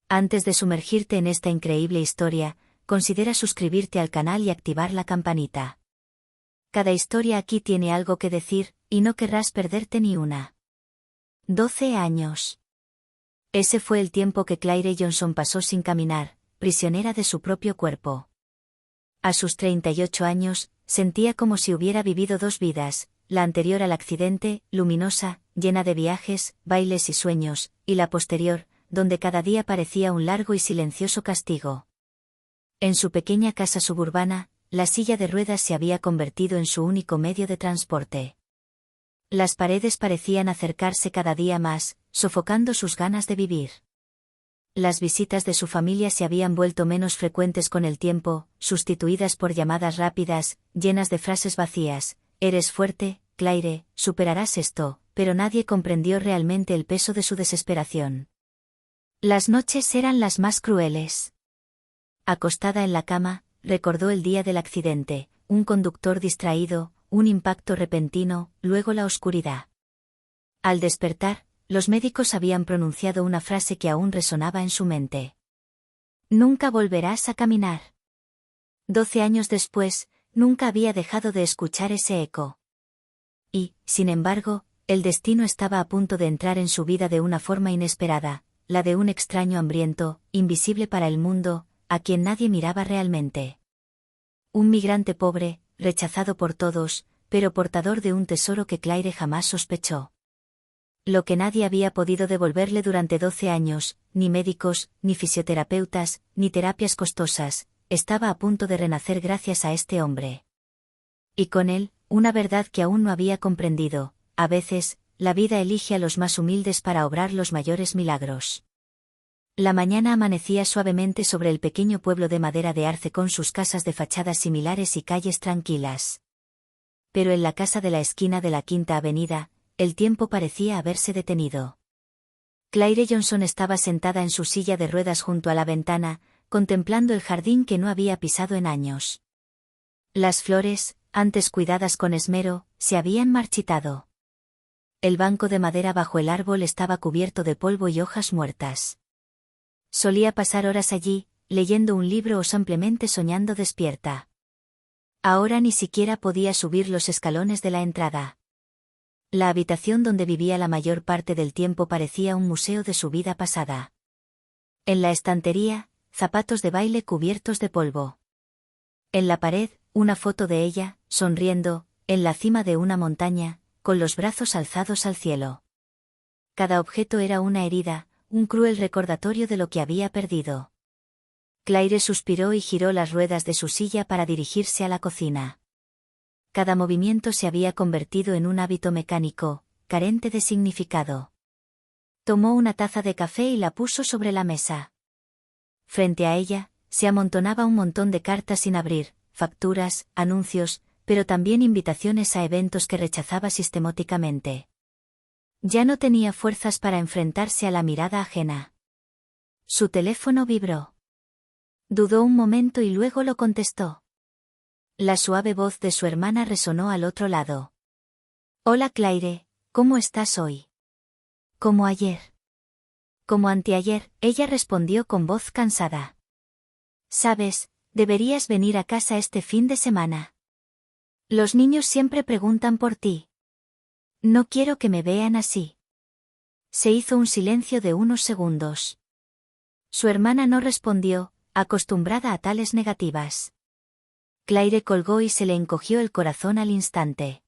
Antes de sumergirte en esta increíble historia, considera suscribirte al canal y activar la campanita. Cada historia aquí tiene algo que decir, y no querrás perderte ni una. 12 años. Ese fue el tiempo que Claire Johnson pasó sin caminar, prisionera de su propio cuerpo. A sus 38 años, sentía como si hubiera vivido dos vidas, la anterior al accidente, luminosa, llena de viajes, bailes y sueños, y la posterior, donde cada día parecía un largo y silencioso castigo. En su pequeña casa suburbana, la silla de ruedas se había convertido en su único medio de transporte. Las paredes parecían acercarse cada día más, sofocando sus ganas de vivir. Las visitas de su familia se habían vuelto menos frecuentes con el tiempo, sustituidas por llamadas rápidas, llenas de frases vacías: «Eres fuerte, Claire, superarás esto», pero nadie comprendió realmente el peso de su desesperación. Las noches eran las más crueles. Acostada en la cama, recordó el día del accidente, un conductor distraído, un impacto repentino, luego la oscuridad. Al despertar, los médicos habían pronunciado una frase que aún resonaba en su mente. «Nunca volverás a caminar». 12 años después, nunca había dejado de escuchar ese eco. Y, sin embargo, el destino estaba a punto de entrar en su vida de una forma inesperada, la de un extraño hambriento, invisible para el mundo, a quien nadie miraba realmente. Un migrante pobre, rechazado por todos, pero portador de un tesoro que Claire jamás sospechó. Lo que nadie había podido devolverle durante 12 años, ni médicos, ni fisioterapeutas, ni terapias costosas, estaba a punto de renacer gracias a este hombre. Y con él, una verdad que aún no había comprendido: a veces, la vida elige a los más humildes para obrar los mayores milagros. La mañana amanecía suavemente sobre el pequeño pueblo de madera de Arce con sus casas de fachadas similares y calles tranquilas. Pero en la casa de la esquina de la Quinta Avenida, el tiempo parecía haberse detenido. Claire Johnson estaba sentada en su silla de ruedas junto a la ventana, contemplando el jardín que no había pisado en años. Las flores, antes cuidadas con esmero, se habían marchitado. El banco de madera bajo el árbol estaba cubierto de polvo y hojas muertas. Solía pasar horas allí, leyendo un libro o simplemente soñando despierta. Ahora ni siquiera podía subir los escalones de la entrada. La habitación donde vivía la mayor parte del tiempo parecía un museo de su vida pasada. En la estantería, zapatos de baile cubiertos de polvo. En la pared, una foto de ella, sonriendo, en la cima de una montaña, con los brazos alzados al cielo. Cada objeto era una herida, un cruel recordatorio de lo que había perdido. Claire suspiró y giró las ruedas de su silla para dirigirse a la cocina. Cada movimiento se había convertido en un hábito mecánico, carente de significado. Tomó una taza de café y la puso sobre la mesa. Frente a ella, se amontonaba un montón de cartas sin abrir, facturas, anuncios, pero también invitaciones a eventos que rechazaba sistemáticamente. Ya no tenía fuerzas para enfrentarse a la mirada ajena. Su teléfono vibró. Dudó un momento y luego lo contestó. La suave voz de su hermana resonó al otro lado. «Hola Claire, ¿cómo estás hoy?» «Como ayer». «Como anteayer», ella respondió con voz cansada. «Sabes, deberías venir a casa este fin de semana. Los niños siempre preguntan por ti. No quiero que me vean así». Se hizo un silencio de unos segundos. Su hermana no respondió, acostumbrada a tales negativas. Claire colgó y se le encogió el corazón al instante.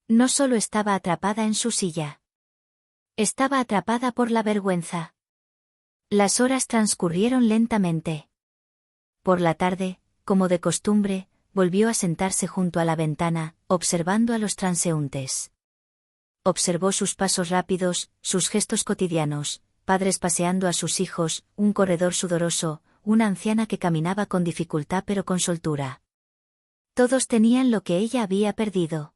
No solo estaba atrapada en su silla. Estaba atrapada por la vergüenza. Las horas transcurrieron lentamente. Por la tarde, como de costumbre, volvió a sentarse junto a la ventana, observando a los transeúntes. Observó sus pasos rápidos, sus gestos cotidianos, padres paseando a sus hijos, un corredor sudoroso, una anciana que caminaba con dificultad pero con soltura. Todos tenían lo que ella había perdido.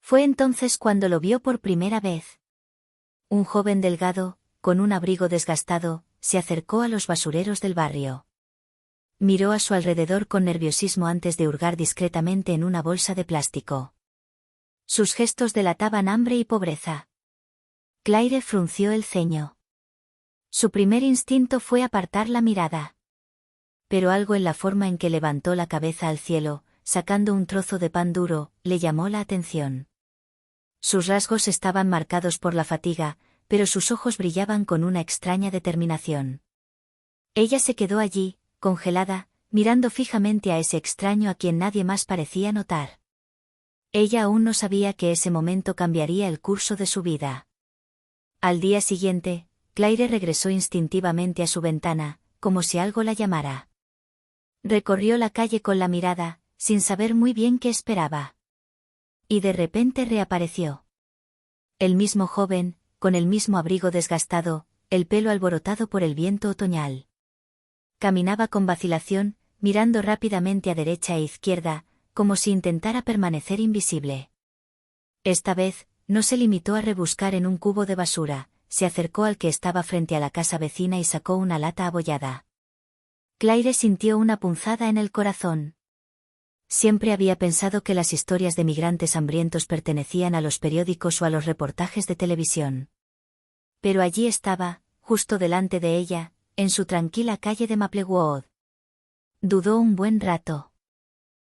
Fue entonces cuando lo vio por primera vez. Un joven delgado, con un abrigo desgastado, se acercó a los basureros del barrio. Miró a su alrededor con nerviosismo antes de hurgar discretamente en una bolsa de plástico. Sus gestos delataban hambre y pobreza. Claire frunció el ceño. Su primer instinto fue apartar la mirada. Pero algo en la forma en que levantó la cabeza al cielo, sacando un trozo de pan duro, le llamó la atención. Sus rasgos estaban marcados por la fatiga, pero sus ojos brillaban con una extraña determinación. Ella se quedó allí, congelada, mirando fijamente a ese extraño a quien nadie más parecía notar. Ella aún no sabía que ese momento cambiaría el curso de su vida. Al día siguiente, Claire regresó instintivamente a su ventana, como si algo la llamara. Recorrió la calle con la mirada, sin saber muy bien qué esperaba. Y de repente reapareció. El mismo joven, con el mismo abrigo desgastado, el pelo alborotado por el viento otoñal. Caminaba con vacilación, mirando rápidamente a derecha e izquierda, como si intentara permanecer invisible. Esta vez, no se limitó a rebuscar en un cubo de basura, se acercó al que estaba frente a la casa vecina y sacó una lata abollada. Claire sintió una punzada en el corazón. Siempre había pensado que las historias de migrantes hambrientos pertenecían a los periódicos o a los reportajes de televisión. Pero allí estaba, justo delante de ella, en su tranquila calle de Maplewood. Dudó un buen rato.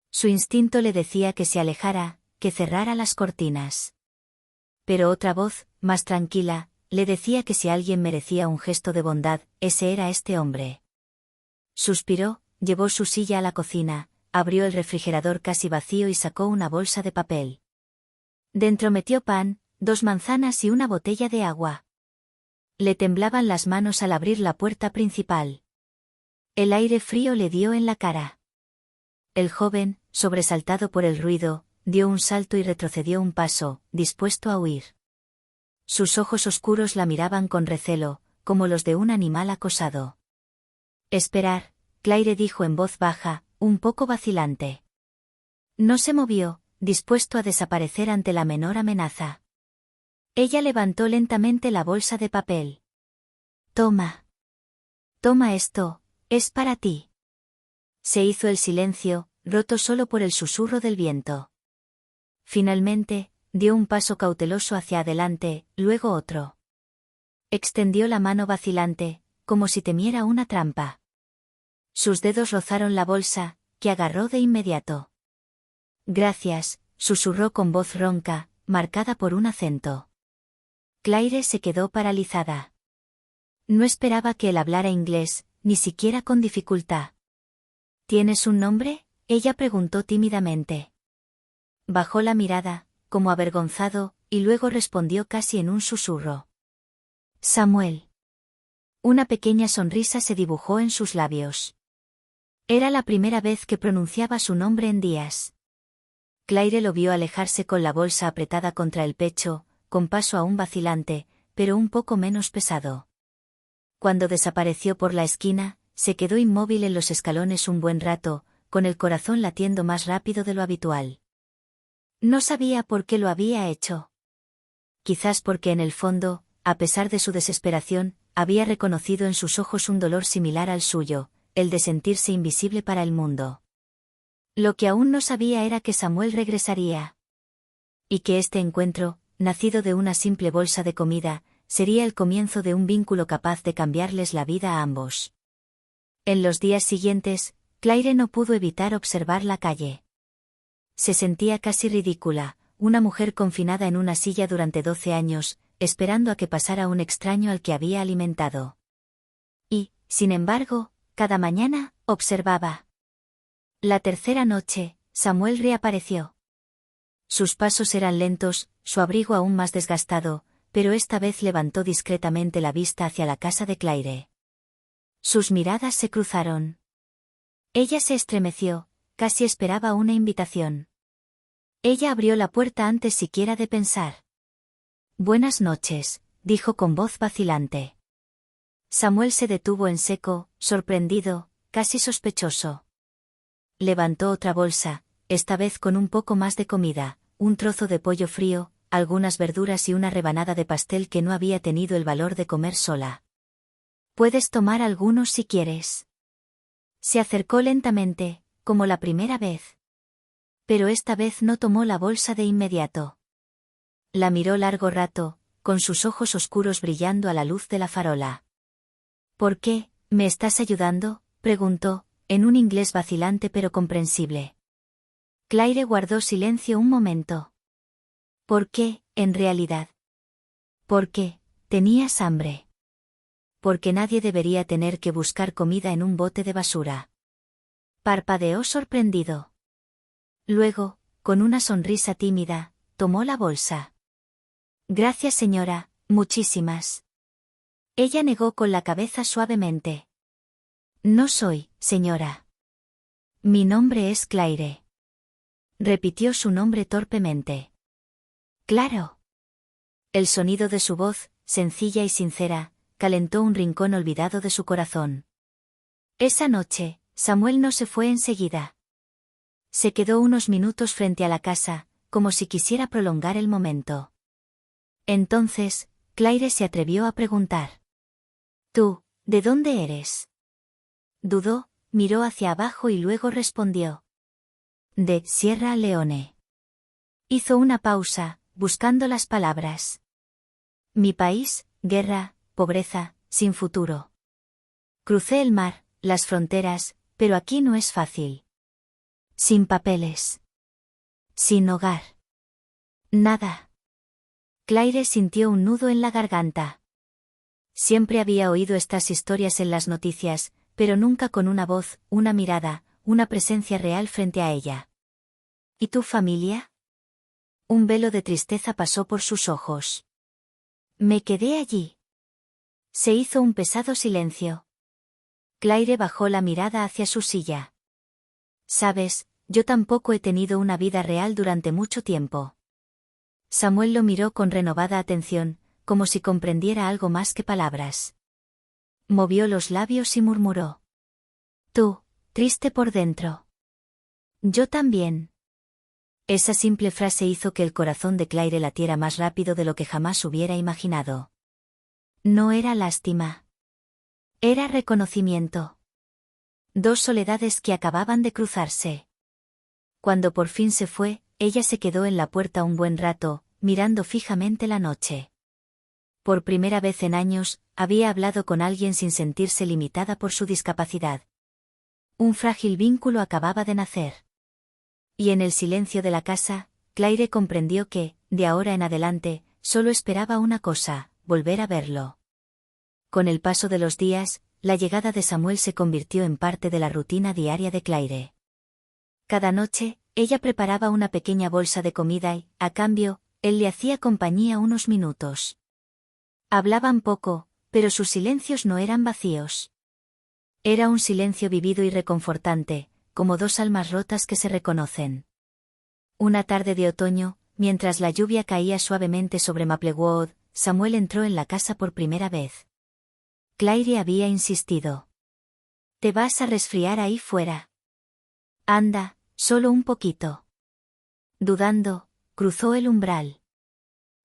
Su instinto le decía que se alejara, que cerrara las cortinas. Pero otra voz, más tranquila, le decía que si alguien merecía un gesto de bondad, ese era este hombre. Suspiró, llevó su silla a la cocina, abrió el refrigerador casi vacío y sacó una bolsa de papel. Dentro metió pan, 2 manzanas y una botella de agua. Le temblaban las manos al abrir la puerta principal. El aire frío le dio en la cara. El joven, sobresaltado por el ruido, dio un salto y retrocedió un paso, dispuesto a huir. Sus ojos oscuros la miraban con recelo, como los de un animal acosado. Esperar, Claire dijo en voz baja, un poco vacilante. No se movió, dispuesto a desaparecer ante la menor amenaza. Ella levantó lentamente la bolsa de papel. Toma. Toma esto, es para ti. Se hizo el silencio, roto solo por el susurro del viento. Finalmente, dio un paso cauteloso hacia adelante, luego otro. Extendió la mano vacilante, como si temiera una trampa. Sus dedos rozaron la bolsa, que agarró de inmediato. Gracias, susurró con voz ronca, marcada por un acento. Claire se quedó paralizada. No esperaba que él hablara inglés, ni siquiera con dificultad. ¿Tienes un nombre?, ella preguntó tímidamente. Bajó la mirada, como avergonzado, y luego respondió casi en un susurro. Samuel. Una pequeña sonrisa se dibujó en sus labios. Era la primera vez que pronunciaba su nombre en días. Claire lo vio alejarse con la bolsa apretada contra el pecho, con paso aún vacilante, pero un poco menos pesado. Cuando desapareció por la esquina, se quedó inmóvil en los escalones un buen rato, con el corazón latiendo más rápido de lo habitual. No sabía por qué lo había hecho. Quizás porque en el fondo, a pesar de su desesperación, había reconocido en sus ojos un dolor similar al suyo, el de sentirse invisible para el mundo. Lo que aún no sabía era que Samuel regresaría. Y que este encuentro, nacido de una simple bolsa de comida, sería el comienzo de un vínculo capaz de cambiarles la vida a ambos. En los días siguientes, Claire no pudo evitar observar la calle. Se sentía casi ridícula, una mujer confinada en una silla durante 12 años, esperando a que pasara un extraño al que había alimentado. Y, sin embargo, cada mañana, observaba. La tercera noche, Samuel reapareció. Sus pasos eran lentos, su abrigo aún más desgastado, pero esta vez levantó discretamente la vista hacia la casa de Claire. Sus miradas se cruzaron. Ella se estremeció, casi esperaba una invitación. Ella abrió la puerta antes siquiera de pensar. Buenas noches, dijo con voz vacilante. Samuel se detuvo en seco, sorprendido, casi sospechoso. Levantó otra bolsa, esta vez con un poco más de comida, un trozo de pollo frío, algunas verduras y una rebanada de pastel que no había tenido el valor de comer sola. Puedes tomar algunos si quieres. Se acercó lentamente, como la primera vez. Pero esta vez no tomó la bolsa de inmediato. La miró largo rato, con sus ojos oscuros brillando a la luz de la farola. ¿Por qué? ¿Me estás ayudando?, preguntó, en un inglés vacilante pero comprensible. Claire guardó silencio un momento. ¿Por qué, en realidad? Porque tenías hambre. Porque nadie debería tener que buscar comida en un bote de basura. Parpadeó sorprendido. Luego, con una sonrisa tímida, tomó la bolsa. Gracias, señora, muchísimas. Ella negó con la cabeza suavemente. No soy, señora. Mi nombre es Claire. Repitió su nombre torpemente. Claro. El sonido de su voz, sencilla y sincera, calentó un rincón olvidado de su corazón. Esa noche, Samuel no se fue enseguida. Se quedó unos minutos frente a la casa, como si quisiera prolongar el momento. Entonces, Claire se atrevió a preguntar. ¿Tú, de dónde eres? Dudó, miró hacia abajo y luego respondió. De Sierra Leone. Hizo una pausa, buscando las palabras. Mi país, guerra, pobreza, sin futuro. Crucé el mar, las fronteras, pero aquí no es fácil. Sin papeles. Sin hogar. Nada. Claire sintió un nudo en la garganta. Siempre había oído estas historias en las noticias, pero nunca con una voz, una mirada, una presencia real frente a ella. ¿Y tu familia? Un velo de tristeza pasó por sus ojos. Me quedé allí. Se hizo un pesado silencio. Claire bajó la mirada hacia su silla. Sabes, yo tampoco he tenido una vida real durante mucho tiempo. Samuel lo miró con renovada atención, como si comprendiera algo más que palabras. Movió los labios y murmuró. Tú, triste por dentro. Yo también. Esa simple frase hizo que el corazón de Claire latiera más rápido de lo que jamás hubiera imaginado. No era lástima. Era reconocimiento. Dos soledades que acababan de cruzarse. Cuando por fin se fue, ella se quedó en la puerta un buen rato, mirando fijamente la noche. Por primera vez en años, había hablado con alguien sin sentirse limitada por su discapacidad. Un frágil vínculo acababa de nacer. Y en el silencio de la casa, Claire comprendió que, de ahora en adelante, solo esperaba una cosa, volver a verlo. Con el paso de los días, la llegada de Samuel se convirtió en parte de la rutina diaria de Claire. Cada noche, ella preparaba una pequeña bolsa de comida y, a cambio, él le hacía compañía unos minutos. Hablaban poco, pero sus silencios no eran vacíos. Era un silencio vivido y reconfortante, como dos almas rotas que se reconocen. Una tarde de otoño, mientras la lluvia caía suavemente sobre Maplewood, Samuel entró en la casa por primera vez. Claire había insistido. Te vas a resfriar ahí fuera. Anda, solo un poquito. Dudando, cruzó el umbral.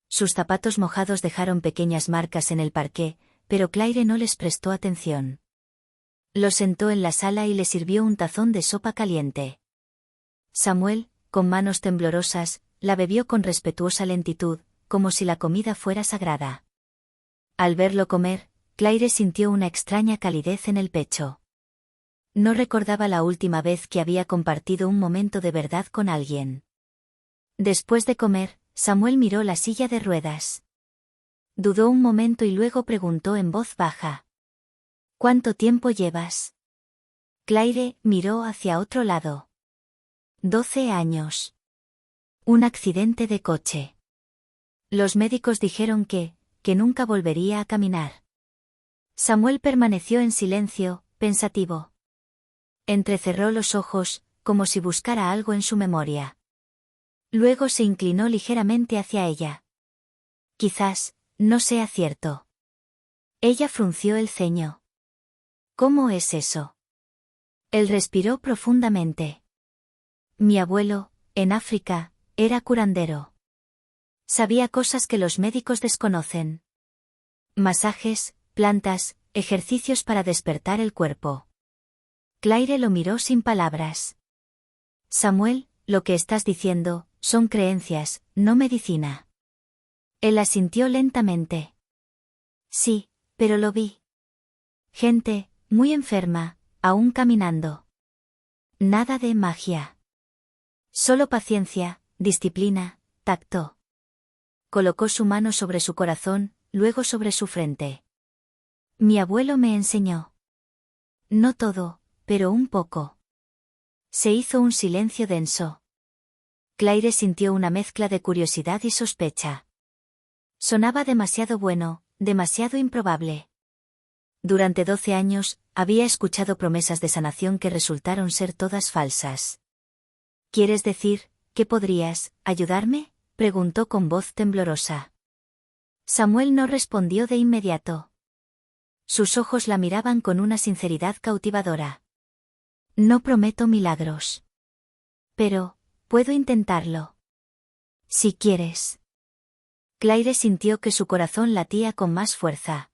Sus zapatos mojados dejaron pequeñas marcas en el parqué, pero Claire no les prestó atención. Lo sentó en la sala y le sirvió un tazón de sopa caliente. Samuel, con manos temblorosas, la bebió con respetuosa lentitud, como si la comida fuera sagrada. Al verlo comer, Claire sintió una extraña calidez en el pecho. No recordaba la última vez que había compartido un momento de verdad con alguien. Después de comer, Samuel miró la silla de ruedas. Dudó un momento y luego preguntó en voz baja. ¿Cuánto tiempo llevas? Claire miró hacia otro lado. 12 años. Un accidente de coche. Los médicos dijeron que nunca volvería a caminar. Samuel permaneció en silencio, pensativo. Entrecerró los ojos, como si buscara algo en su memoria. Luego se inclinó ligeramente hacia ella. Quizás, no sea cierto. Ella frunció el ceño. ¿Cómo es eso? Él respiró profundamente. Mi abuelo, en África, era curandero. Sabía cosas que los médicos desconocen. Masajes, plantas, ejercicios para despertar el cuerpo. Claire lo miró sin palabras. Samuel, lo que estás diciendo, son creencias, no medicina. Él asintió lentamente. Sí, pero lo vi. Gente, muy enferma, aún caminando. Nada de magia. Solo paciencia, disciplina, tacto. Colocó su mano sobre su corazón, luego sobre su frente. Mi abuelo me enseñó. No todo, pero un poco. Se hizo un silencio denso. Claire sintió una mezcla de curiosidad y sospecha. Sonaba demasiado bueno, demasiado improbable. Durante 12 años, había escuchado promesas de sanación que resultaron ser todas falsas. ¿Quieres decir, que podrías, ayudarme?, preguntó con voz temblorosa. Samuel no respondió de inmediato. Sus ojos la miraban con una sinceridad cautivadora. No prometo milagros. Pero, puedo intentarlo. Si quieres. Claire sintió que su corazón latía con más fuerza.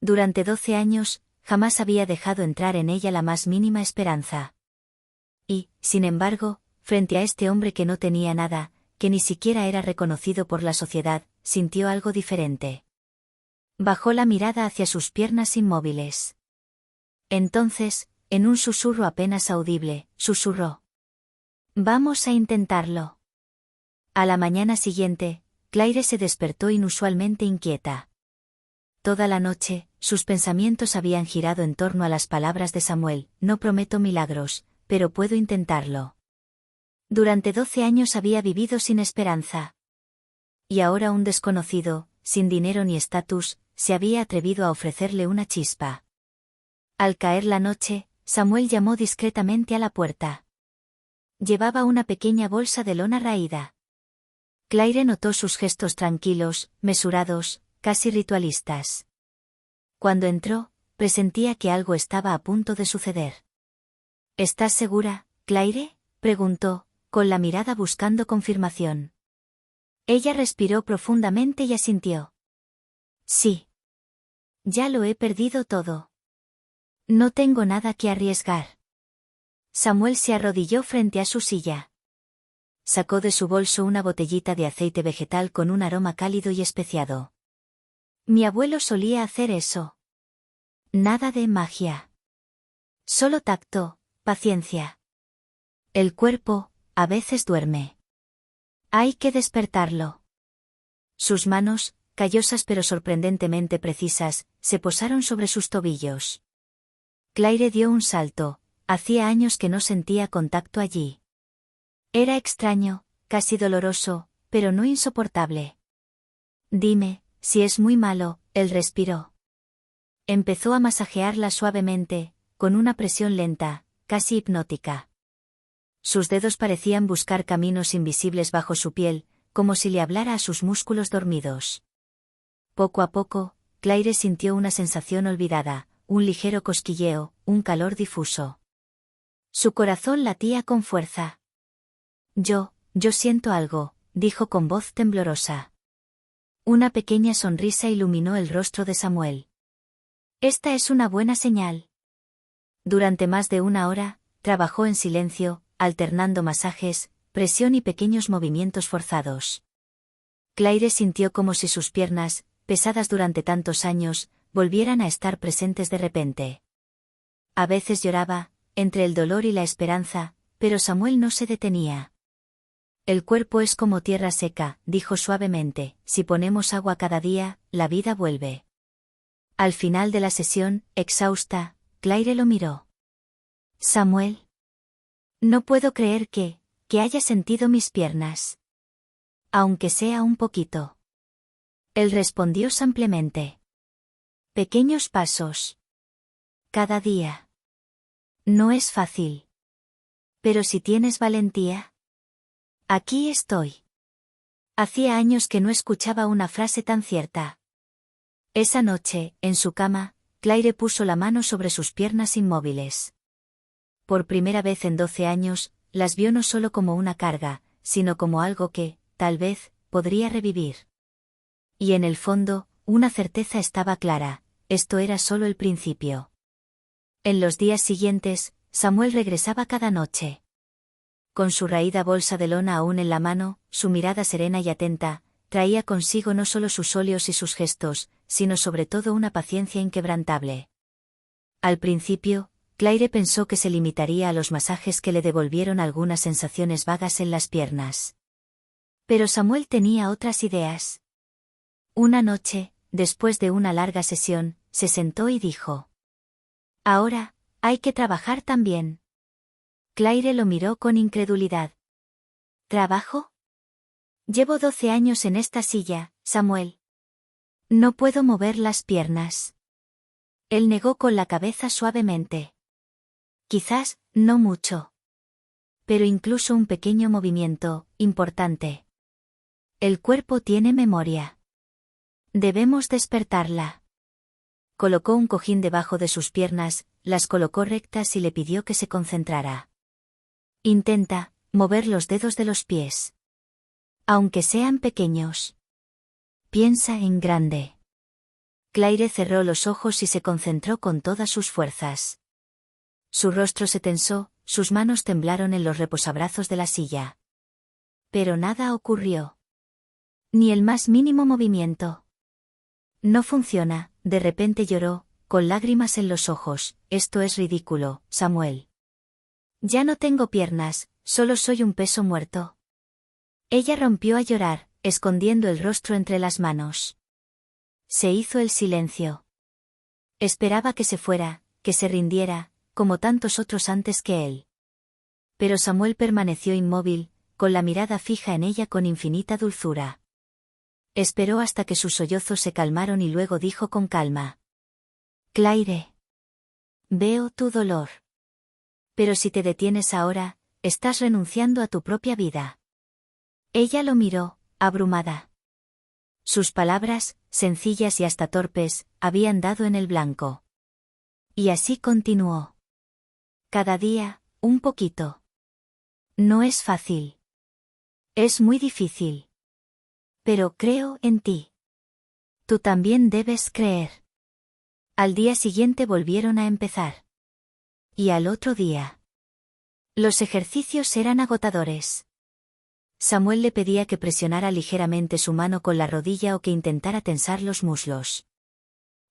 Durante 12 años, jamás había dejado entrar en ella la más mínima esperanza. Y, sin embargo, frente a este hombre que no tenía nada, que ni siquiera era reconocido por la sociedad, sintió algo diferente. Bajó la mirada hacia sus piernas inmóviles. Entonces, en un susurro apenas audible, susurró. Vamos a intentarlo. A la mañana siguiente, Claire se despertó inusualmente inquieta. Toda la noche, sus pensamientos habían girado en torno a las palabras de Samuel: no prometo milagros, pero puedo intentarlo. Durante 12 años había vivido sin esperanza. Y ahora un desconocido, sin dinero ni estatus, se había atrevido a ofrecerle una chispa. Al caer la noche, Samuel llamó discretamente a la puerta. Llevaba una pequeña bolsa de lona raída. Claire notó sus gestos tranquilos, mesurados, casi ritualistas. Cuando entró, presentía que algo estaba a punto de suceder. ¿Estás segura, Claire?, preguntó, con la mirada buscando confirmación. Ella respiró profundamente y asintió. Sí. Ya lo he perdido todo. No tengo nada que arriesgar. Samuel se arrodilló frente a su silla. Sacó de su bolso una botellita de aceite vegetal con un aroma cálido y especiado. Mi abuelo solía hacer eso. Nada de magia. Solo tacto, paciencia. El cuerpo, a veces duerme. Hay que despertarlo. Sus manos, callosas pero sorprendentemente precisas, se posaron sobre sus tobillos. Claire dio un salto, hacía años que no sentía contacto allí. Era extraño, casi doloroso, pero no insoportable. Dime, si es muy malo, él respiró. Empezó a masajearla suavemente, con una presión lenta, casi hipnótica. Sus dedos parecían buscar caminos invisibles bajo su piel, como si le hablara a sus músculos dormidos. Poco a poco, Claire sintió una sensación olvidada, un ligero cosquilleo, un calor difuso. Su corazón latía con fuerza. Yo siento algo, dijo con voz temblorosa. Una pequeña sonrisa iluminó el rostro de Samuel. Esta es una buena señal. Durante más de una hora, trabajó en silencio, alternando masajes, presión y pequeños movimientos forzados. Claire sintió como si sus piernas, pesadas durante tantos años, volvieran a estar presentes de repente. A veces lloraba, entre el dolor y la esperanza, pero Samuel no se detenía. El cuerpo es como tierra seca, dijo suavemente, si ponemos agua cada día, la vida vuelve. Al final de la sesión, exhausta, Claire lo miró. Samuel. No puedo creer que haya sentido mis piernas. Aunque sea un poquito. Él respondió simplemente. Pequeños pasos. Cada día. No es fácil. Pero si tienes valentía. Aquí estoy. Hacía años que no escuchaba una frase tan cierta. Esa noche, en su cama, Claire puso la mano sobre sus piernas inmóviles. Por primera vez en 12 años, las vio no solo como una carga, sino como algo que, tal vez, podría revivir. Y en el fondo, una certeza estaba clara, esto era solo el principio. En los días siguientes, Samuel regresaba cada noche. Con su raída bolsa de lona aún en la mano, su mirada serena y atenta, traía consigo no solo sus óleos y sus gestos, sino sobre todo una paciencia inquebrantable. Al principio, Claire pensó que se limitaría a los masajes que le devolvieron algunas sensaciones vagas en las piernas. Pero Samuel tenía otras ideas. Una noche, después de una larga sesión, se sentó y dijo: «Ahora, hay que trabajar también». Claire lo miró con incredulidad. «¿Trabajo? Llevo 12 años en esta silla, Samuel. No puedo mover las piernas». Él negó con la cabeza suavemente. «Quizás, no mucho. Pero incluso un pequeño movimiento, importante. El cuerpo tiene memoria. Debemos despertarla». Colocó un cojín debajo de sus piernas, las colocó rectas y le pidió que se concentrara. «Intenta mover los dedos de los pies. Aunque sean pequeños. Piensa en grande». Claire cerró los ojos y se concentró con todas sus fuerzas. Su rostro se tensó, sus manos temblaron en los reposabrazos de la silla. Pero nada ocurrió. Ni el más mínimo movimiento. «No funciona», de repente lloró, con lágrimas en los ojos. «Esto es ridículo, Samuel. Ya no tengo piernas, solo soy un peso muerto». Ella rompió a llorar, escondiendo el rostro entre las manos. Se hizo el silencio. Esperaba que se fuera, que se rindiera, como tantos otros antes que él. Pero Samuel permaneció inmóvil, con la mirada fija en ella con infinita dulzura. Esperó hasta que sus sollozos se calmaron y luego dijo con calma: «Claire. Veo tu dolor. Pero si te detienes ahora, estás renunciando a tu propia vida». Ella lo miró, abrumada. Sus palabras, sencillas y hasta torpes, habían dado en el blanco. Y así continuó. «Cada día, un poquito. No es fácil. Es muy difícil. Pero creo en ti. Tú también debes creer». Al día siguiente volvieron a empezar. Y al otro día. Los ejercicios eran agotadores. Samuel le pedía que presionara ligeramente su mano con la rodilla o que intentara tensar los muslos.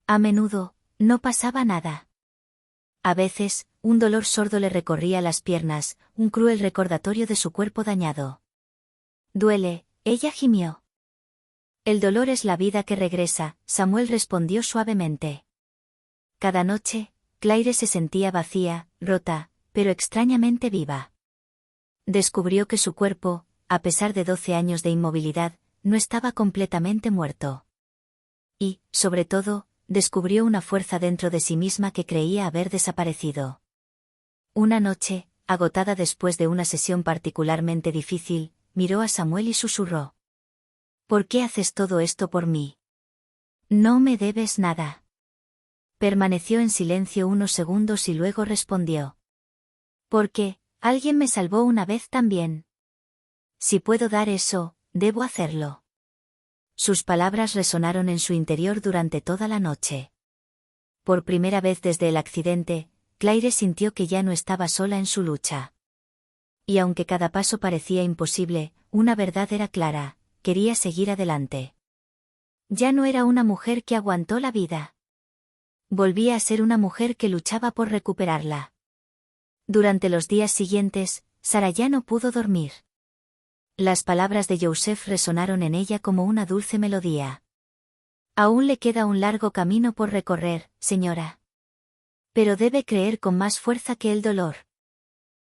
A menudo, no pasaba nada. A veces, un dolor sordo le recorría las piernas, un cruel recordatorio de su cuerpo dañado. «Duele», ella gimió. «El dolor es la vida que regresa», Samuel respondió suavemente. Cada noche, Claire se sentía vacía, rota, pero extrañamente viva. Descubrió que su cuerpo, a pesar de 12 años de inmovilidad, no estaba completamente muerto. Y, sobre todo, descubrió una fuerza dentro de sí misma que creía haber desaparecido. Una noche, agotada después de una sesión particularmente difícil, miró a Samuel y susurró: «¿Por qué haces todo esto por mí? No me debes nada». Permaneció en silencio unos segundos y luego respondió: «Porque, alguien me salvó una vez también. Si puedo dar eso, debo hacerlo». Sus palabras resonaron en su interior durante toda la noche. Por primera vez desde el accidente, Claire sintió que ya no estaba sola en su lucha. Y aunque cada paso parecía imposible, una verdad era clara: quería seguir adelante. Ya no era una mujer que aguantó la vida. Volvía a ser una mujer que luchaba por recuperarla. Durante los días siguientes, Sara ya no pudo dormir. Las palabras de Joseph resonaron en ella como una dulce melodía. «Aún le queda un largo camino por recorrer, señora. Pero debe creer con más fuerza que el dolor».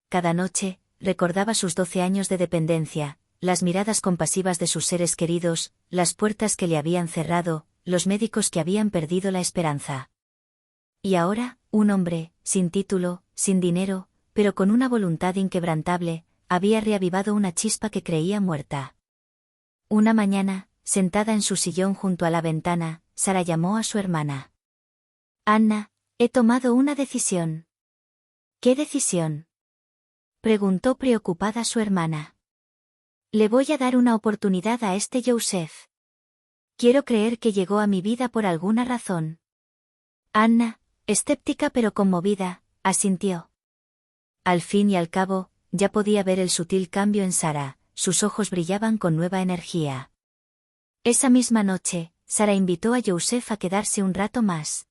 Cada noche, recordaba sus 12 años de dependencia, las miradas compasivas de sus seres queridos, las puertas que le habían cerrado, los médicos que habían perdido la esperanza. Y ahora, un hombre, sin título, sin dinero, pero con una voluntad inquebrantable, había reavivado una chispa que creía muerta. Una mañana, sentada en su sillón junto a la ventana, Sara llamó a su hermana. «Anna, he tomado una decisión». «¿Qué decisión?», preguntó preocupada su hermana. «Le voy a dar una oportunidad a este Joseph. Quiero creer que llegó a mi vida por alguna razón». Anna, escéptica pero conmovida, asintió. Al fin y al cabo, ya podía ver el sutil cambio en Sara, sus ojos brillaban con nueva energía. Esa misma noche, Sara invitó a Joseph a quedarse un rato más.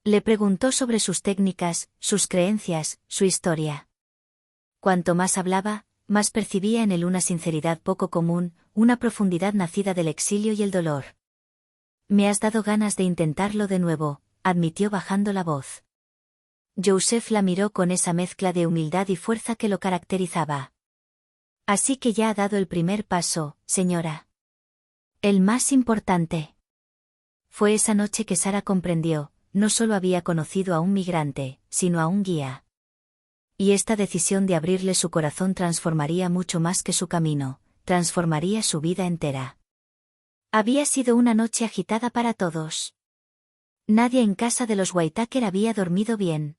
Le preguntó sobre sus técnicas, sus creencias, su historia. Cuanto más hablaba, más percibía en él una sinceridad poco común, una profundidad nacida del exilio y el dolor. Me has dado ganas de intentarlo de nuevo, admitió bajando la voz. Joseph la miró con esa mezcla de humildad y fuerza que lo caracterizaba. Así que ya ha dado el primer paso, señora. El más importante. Fue esa noche que Sara comprendió, no solo había conocido a un migrante, sino a un guía. Y esta decisión de abrirle su corazón transformaría mucho más que su camino, transformaría su vida entera. Había sido una noche agitada para todos. Nadie en casa de los Whittaker había dormido bien.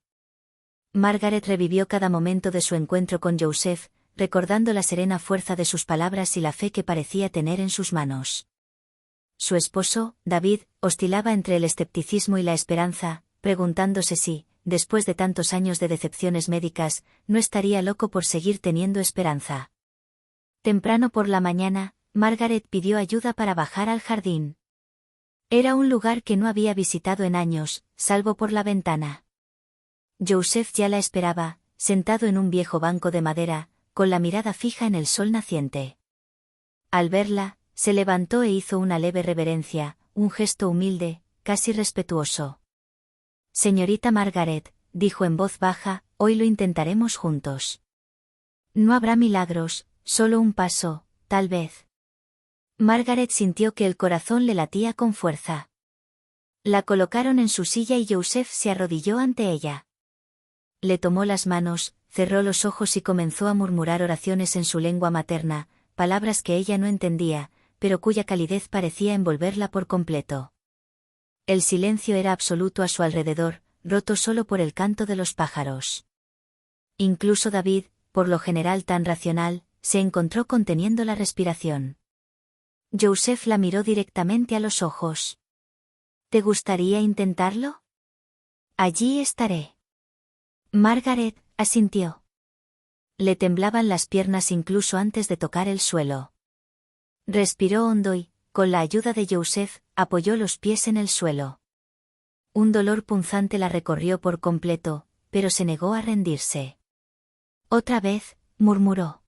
Margaret revivió cada momento de su encuentro con Joseph, recordando la serena fuerza de sus palabras y la fe que parecía tener en sus manos. Su esposo, David, oscilaba entre el escepticismo y la esperanza, preguntándose si, después de tantos años de decepciones médicas, no estaría loco por seguir teniendo esperanza. Temprano por la mañana, Margaret pidió ayuda para bajar al jardín. Era un lugar que no había visitado en años, salvo por la ventana. Joseph ya la esperaba, sentado en un viejo banco de madera, con la mirada fija en el sol naciente. Al verla, se levantó e hizo una leve reverencia, un gesto humilde, casi respetuoso. Señorita Margaret, dijo en voz baja, hoy lo intentaremos juntos. No habrá milagros, solo un paso, tal vez. Margaret sintió que el corazón le latía con fuerza. La colocaron en su silla y Joseph se arrodilló ante ella. Le tomó las manos, cerró los ojos y comenzó a murmurar oraciones en su lengua materna, palabras que ella no entendía, pero cuya calidez parecía envolverla por completo. El silencio era absoluto a su alrededor, roto solo por el canto de los pájaros. Incluso David, por lo general tan racional, se encontró conteniendo la respiración. Joseph la miró directamente a los ojos. ¿Te gustaría intentarlo? Allí estaré. Margaret asintió. Le temblaban las piernas incluso antes de tocar el suelo. Respiró hondo y, con la ayuda de Joseph, apoyó los pies en el suelo. Un dolor punzante la recorrió por completo, pero se negó a rendirse. Otra vez, murmuró.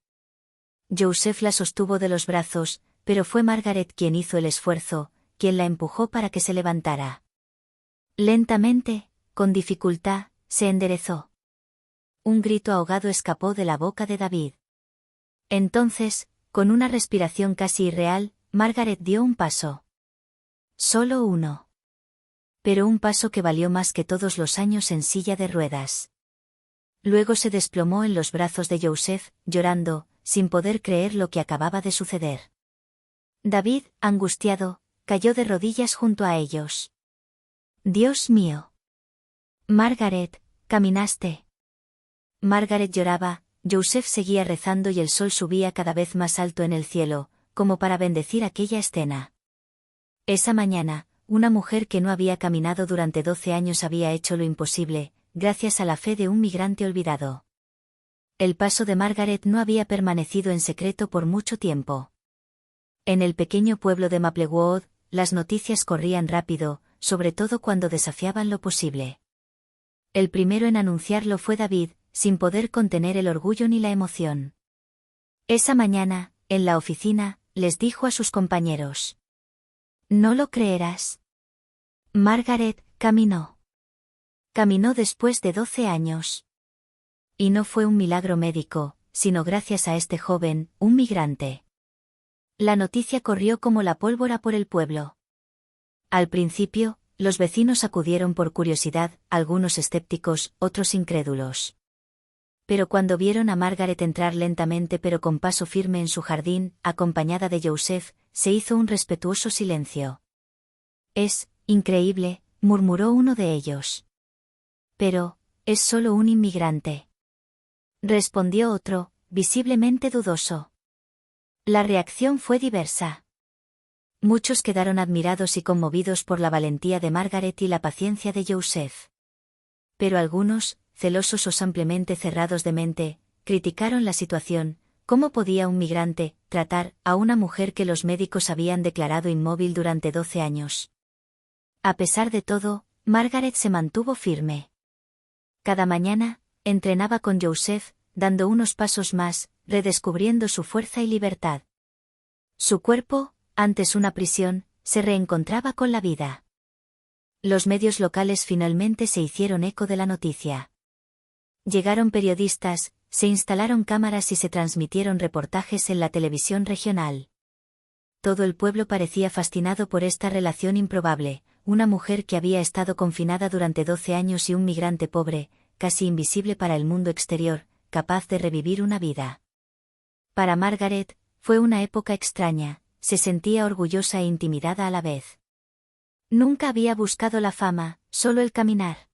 Joseph la sostuvo de los brazos, pero fue Margaret quien hizo el esfuerzo, quien la empujó para que se levantara. Lentamente, con dificultad, se enderezó. Un grito ahogado escapó de la boca de David. Entonces, con una respiración casi irreal, Margaret dio un paso. Solo uno. Pero un paso que valió más que todos los años en silla de ruedas. Luego se desplomó en los brazos de Joseph, llorando, sin poder creer lo que acababa de suceder. David, angustiado, cayó de rodillas junto a ellos. Dios mío. Margaret, caminaste. Margaret lloraba. Joseph seguía rezando y el sol subía cada vez más alto en el cielo, como para bendecir aquella escena. Esa mañana, una mujer que no había caminado durante 12 años había hecho lo imposible, gracias a la fe de un migrante olvidado. El paso de Margaret no había permanecido en secreto por mucho tiempo. En el pequeño pueblo de Maplewood, las noticias corrían rápido, sobre todo cuando desafiaban lo posible. El primero en anunciarlo fue David, sin poder contener el orgullo ni la emoción. Esa mañana, en la oficina, les dijo a sus compañeros. No lo creerás. Margaret caminó. Caminó después de 12 años. Y no fue un milagro médico, sino gracias a este joven, un migrante. La noticia corrió como la pólvora por el pueblo. Al principio, los vecinos acudieron por curiosidad, algunos escépticos, otros incrédulos. Pero cuando vieron a Margaret entrar lentamente pero con paso firme en su jardín, acompañada de Joseph, se hizo un respetuoso silencio. Es increíble, murmuró uno de ellos. Pero, es solo un inmigrante. Respondió otro, visiblemente dudoso. La reacción fue diversa. Muchos quedaron admirados y conmovidos por la valentía de Margaret y la paciencia de Joseph. Pero algunos, celosos o simplemente cerrados de mente, criticaron la situación. ¿Cómo podía un migrante tratar a una mujer que los médicos habían declarado inmóvil durante 12 años? A pesar de todo, Margaret se mantuvo firme. Cada mañana, entrenaba con Joseph, dando unos pasos más, redescubriendo su fuerza y libertad. Su cuerpo, antes una prisión, se reencontraba con la vida. Los medios locales finalmente se hicieron eco de la noticia. Llegaron periodistas, se instalaron cámaras y se transmitieron reportajes en la televisión regional. Todo el pueblo parecía fascinado por esta relación improbable, una mujer que había estado confinada durante 12 años y un migrante pobre, casi invisible para el mundo exterior, capaz de revivir una vida. Para Margaret, fue una época extraña, se sentía orgullosa e intimidada a la vez. Nunca había buscado la fama, solo el caminar.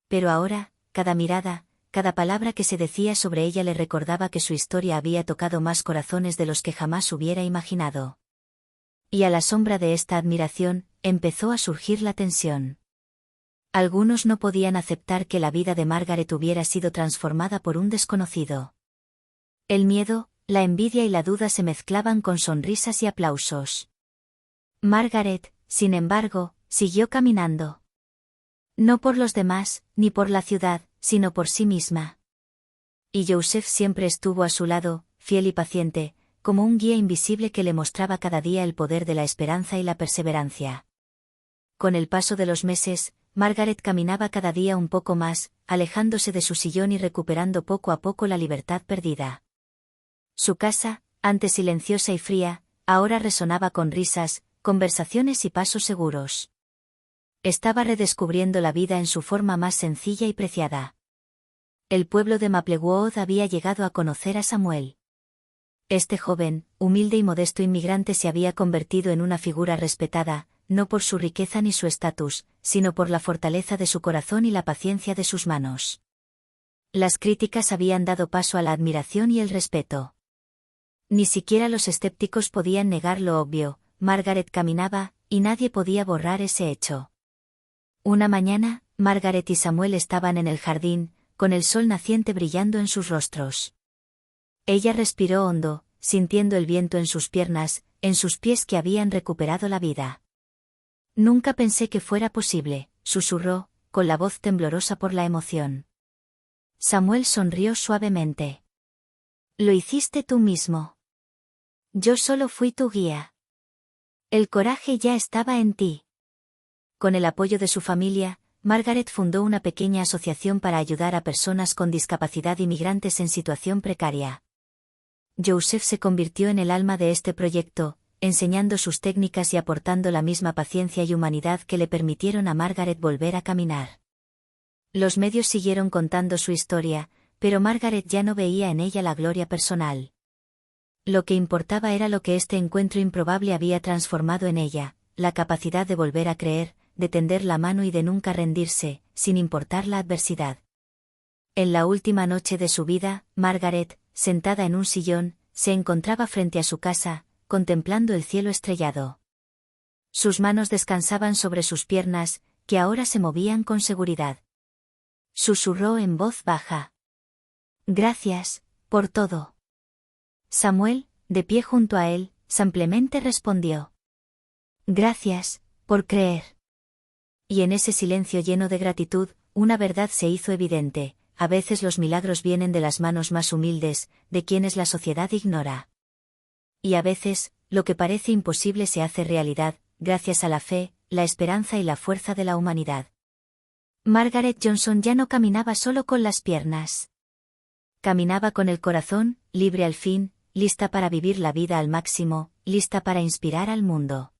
Pero ahora, cada mirada, cada palabra que se decía sobre ella le recordaba que su historia había tocado más corazones de los que jamás hubiera imaginado. Y a la sombra de esta admiración, empezó a surgir la tensión. Algunos no podían aceptar que la vida de Margaret hubiera sido transformada por un desconocido. El miedo, la envidia y la duda se mezclaban con sonrisas y aplausos. Margaret, sin embargo, siguió caminando. No por los demás, ni por la ciudad, sino por sí misma. Y Joseph siempre estuvo a su lado, fiel y paciente, como un guía invisible que le mostraba cada día el poder de la esperanza y la perseverancia. Con el paso de los meses, Margaret caminaba cada día un poco más, alejándose de su sillón y recuperando poco a poco la libertad perdida. Su casa, antes silenciosa y fría, ahora resonaba con risas, conversaciones y pasos seguros. Estaba redescubriendo la vida en su forma más sencilla y preciada. El pueblo de Maplewood había llegado a conocer a Samuel. Este joven, humilde y modesto inmigrante se había convertido en una figura respetada, no por su riqueza ni su estatus, sino por la fortaleza de su corazón y la paciencia de sus manos. Las críticas habían dado paso a la admiración y el respeto. Ni siquiera los escépticos podían negar lo obvio, Margaret caminaba, y nadie podía borrar ese hecho. Una mañana, Margaret y Samuel estaban en el jardín, con el sol naciente brillando en sus rostros. Ella respiró hondo, sintiendo el viento en sus piernas, en sus pies que habían recuperado la vida. Nunca pensé que fuera posible, susurró, con la voz temblorosa por la emoción. Samuel sonrió suavemente. Lo hiciste tú mismo. Yo solo fui tu guía. El coraje ya estaba en ti. Con el apoyo de su familia, Margaret fundó una pequeña asociación para ayudar a personas con discapacidad y migrantes en situación precaria. Joseph se convirtió en el alma de este proyecto, enseñando sus técnicas y aportando la misma paciencia y humanidad que le permitieron a Margaret volver a caminar. Los medios siguieron contando su historia, pero Margaret ya no veía en ella la gloria personal. Lo que importaba era lo que este encuentro improbable había transformado en ella, la capacidad de volver a creer, de tender la mano y de nunca rendirse, sin importar la adversidad. En la última noche de su vida, Margaret, sentada en un sillón, se encontraba frente a su casa, contemplando el cielo estrellado. Sus manos descansaban sobre sus piernas, que ahora se movían con seguridad. Susurró en voz baja. Gracias, por todo. Samuel, de pie junto a él, simplemente respondió. Gracias, por creer. Y en ese silencio lleno de gratitud, una verdad se hizo evidente: a veces los milagros vienen de las manos más humildes, de quienes la sociedad ignora. Y a veces, lo que parece imposible se hace realidad, gracias a la fe, la esperanza y la fuerza de la humanidad. Margaret Johnson ya no caminaba solo con las piernas. Caminaba con el corazón, libre al fin, lista para vivir la vida al máximo, lista para inspirar al mundo.